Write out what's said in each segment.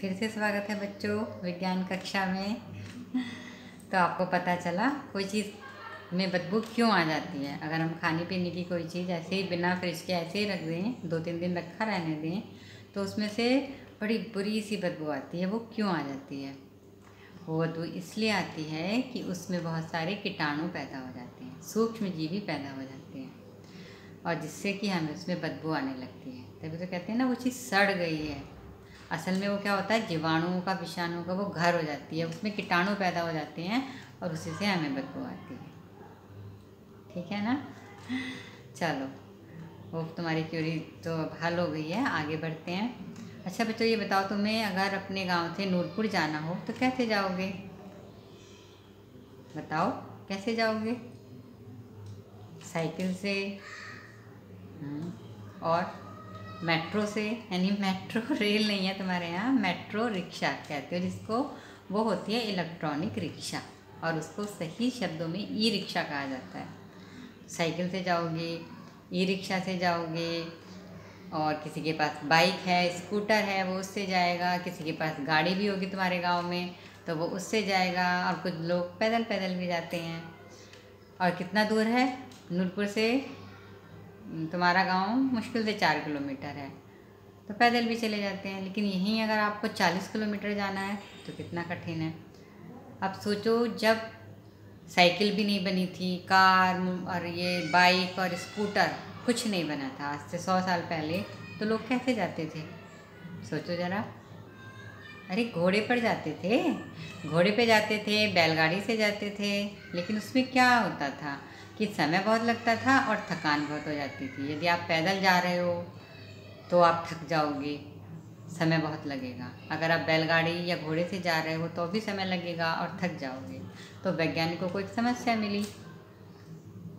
फिर से स्वागत है बच्चों विज्ञान कक्षा में। तो आपको पता चला कोई चीज़ में बदबू क्यों आ जाती है। अगर हम खाने पीने की कोई चीज़ ऐसे ही बिना फ्रिज के ऐसे ही रख दें, 2-3 दिन रखा रहने दें, तो उसमें से बड़ी बुरी सी बदबू आती है। वो क्यों आ जाती है? वो बदबू इसलिए आती है कि उसमें बहुत सारे कीटाणु पैदा हो जाते हैं, सूक्ष्म जीवी पैदा हो जाते हैं, और जिससे कि हमें उसमें बदबू आने लगती है। तभी तो कहते हैं ना वो चीज़ सड़ गई है। असल में वो क्या होता है, जीवाणुओं का, विषाणुओं का वो घर हो जाती है, उसमें कीटाणु पैदा हो जाते हैं और उसी से हमें बदबू आती है। ठीक है ना? चलो, वो तुम्हारी क्यूरी तो हल हो गई है, आगे बढ़ते हैं। अच्छा बच्चों, ये बताओ, तुम्हें अगर अपने गांव से नूरपुर जाना हो तो कैसे जाओगे? बताओ, कैसे जाओगे? साइकिल से? और मेट्रो से? यानी मेट्रो रेल नहीं है तुम्हारे यहाँ, मेट्रो रिक्शा कहते हो जिसको। वो होती है इलेक्ट्रॉनिक रिक्शा, और उसको सही शब्दों में ई रिक्शा कहा जाता है। साइकिल से जाओगे, ई रिक्शा से जाओगे, और किसी के पास बाइक है, स्कूटर है, वो उससे जाएगा। किसी के पास गाड़ी भी होगी तुम्हारे गांव में तो वो उससे जाएगा, और कुछ लोग पैदल पैदल भी जाते हैं। और कितना दूर है नूरपुर से? तुम्हारा गांव मुश्किल से 4 किलोमीटर है, तो पैदल भी चले जाते हैं। लेकिन यहीं अगर आपको 40 किलोमीटर जाना है तो कितना कठिन है। अब सोचो, जब साइकिल भी नहीं बनी थी, कार और ये बाइक और स्कूटर कुछ नहीं बना था, आज से 100 साल पहले, तो लोग कैसे जाते थे? सोचो ज़रा। अरे घोड़े पर जाते थे, घोड़े पे जाते थे, बैलगाड़ी से जाते थे। लेकिन उसमें क्या होता था कि समय बहुत लगता था और थकान बहुत हो जाती थी। यदि आप पैदल जा रहे हो तो आप थक जाओगे, समय बहुत लगेगा। अगर आप बैलगाड़ी या घोड़े से जा रहे हो तो भी समय लगेगा और थक जाओगे। तो वैज्ञानिकों को एक समस्या मिली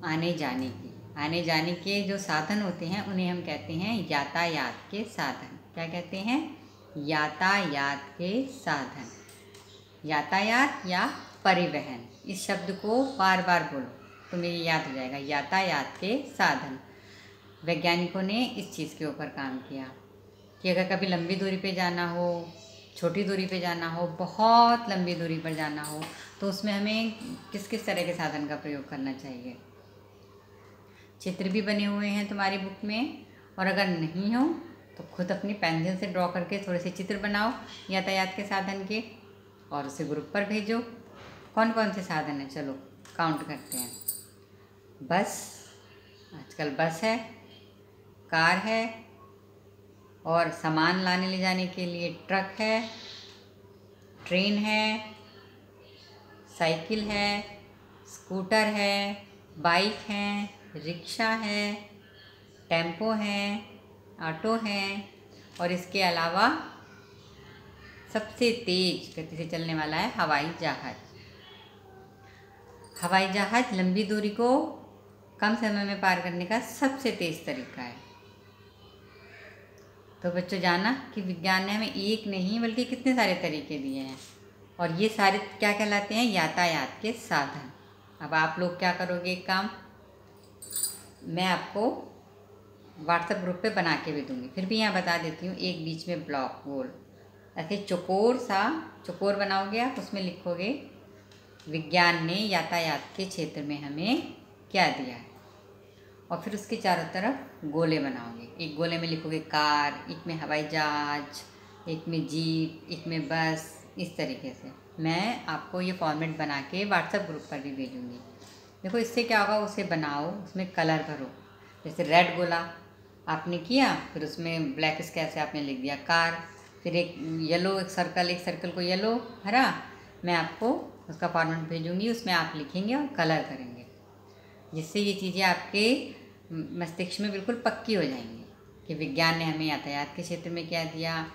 आने जाने की। आने जाने के जो साधन होते हैं उन्हें हम कहते हैं यातायात के साधन। क्या कहते हैं? यातायात के साधन। यातायात या परिवहन, इस शब्द को बार बार बोलो, तुम्हें ये याद हो जाएगा। यातायात के साधन। वैज्ञानिकों ने इस चीज़ के ऊपर काम किया कि अगर कभी लंबी दूरी पे जाना हो, छोटी दूरी पे जाना हो, बहुत लंबी दूरी पर जाना हो, तो उसमें हमें किस किस तरह के साधन का प्रयोग करना चाहिए। चित्र भी बने हुए हैं तुम्हारी बुक में, और अगर नहीं हो तो खुद अपनी पेंसिल से ड्रॉ करके थोड़े से चित्र बनाओ यातायात के साधन के, और उसे ग्रुप पर भेजो। कौन कौन से साधन हैं, चलो काउंट करते हैं। बस, आजकल बस है, कार है, और सामान लाने ले जाने के लिए ट्रक है, ट्रेन है, साइकिल है, स्कूटर है, बाइक है, रिक्शा है, टेम्पो है, ऑटो है, और इसके अलावा सबसे तेज गति से चलने वाला है हवाई जहाज़। हवाई जहाज़ लंबी दूरी को कम समय में पार करने का सबसे तेज़ तरीका है। तो बच्चों, जाना कि विज्ञान ने हमें एक नहीं बल्कि कितने सारे तरीके दिए हैं, और ये सारे क्या कहलाते हैं? यातायात के साधन। अब आप लोग क्या करोगे? एक काम मैं आपको व्हाट्सएप ग्रुप पे बना के भी दूंगी, फिर भी यहाँ बता देती हूँ। एक बीच में ब्लॉक गोल ऐसे चौकोर बनाओगे आप, उसमें लिखोगे विज्ञान ने यातायात के क्षेत्र में हमें क्या दिया है, और फिर उसके चारों तरफ गोले बनाओगे। एक गोले में लिखोगे कार, एक में हवाई जहाज, एक में जीप, एक में बस। इस तरीके से मैं आपको ये फॉर्मेट बना के व्हाट्सएप ग्रुप पर भी भेजूँगी। देखो, इससे क्या होगा, उसे बनाओ, उसमें कलर भरो। जैसे रेड गोला आपने किया, फिर उसमें ब्लैक स्केच से आपने लिख दिया कार, फिर एक येलो, एक सर्कल को येलो भरा। मैं आपको उसका फॉर्मेट भेजूँगी, उसमें आप लिखेंगे और कलर करेंगे, जिससे ये चीज़ें आपके मस्तिष्क में बिल्कुल पक्की हो जाएंगी कि विज्ञान ने हमें यातायात के क्षेत्र में क्या दिया।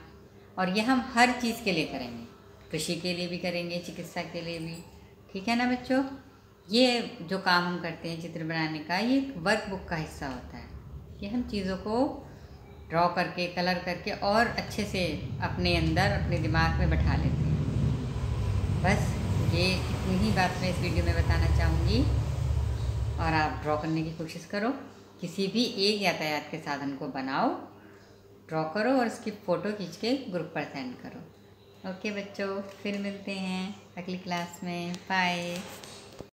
और ये हम हर चीज़ के लिए करेंगे, कृषि के लिए भी करेंगे, चिकित्सा के लिए भी। ठीक है ना बच्चों? ये जो काम हम करते हैं चित्र बनाने का, ये एक वर्कबुक का हिस्सा होता है कि हम चीज़ों को ड्रॉ करके, कलर करके और अच्छे से अपने अंदर, अपने दिमाग में बैठा लेते हैं। बस ये इतनी ही बात मैं इस वीडियो में बताना चाहूँगी, और आप ड्रॉ करने की कोशिश करो। किसी भी एक यातायात के साधन को बनाओ, ड्रॉ करो, और उसकी फ़ोटो खींच के ग्रुप पर सेंड करो। ओके बच्चों, फिर मिलते हैं अगली क्लास में। बाय।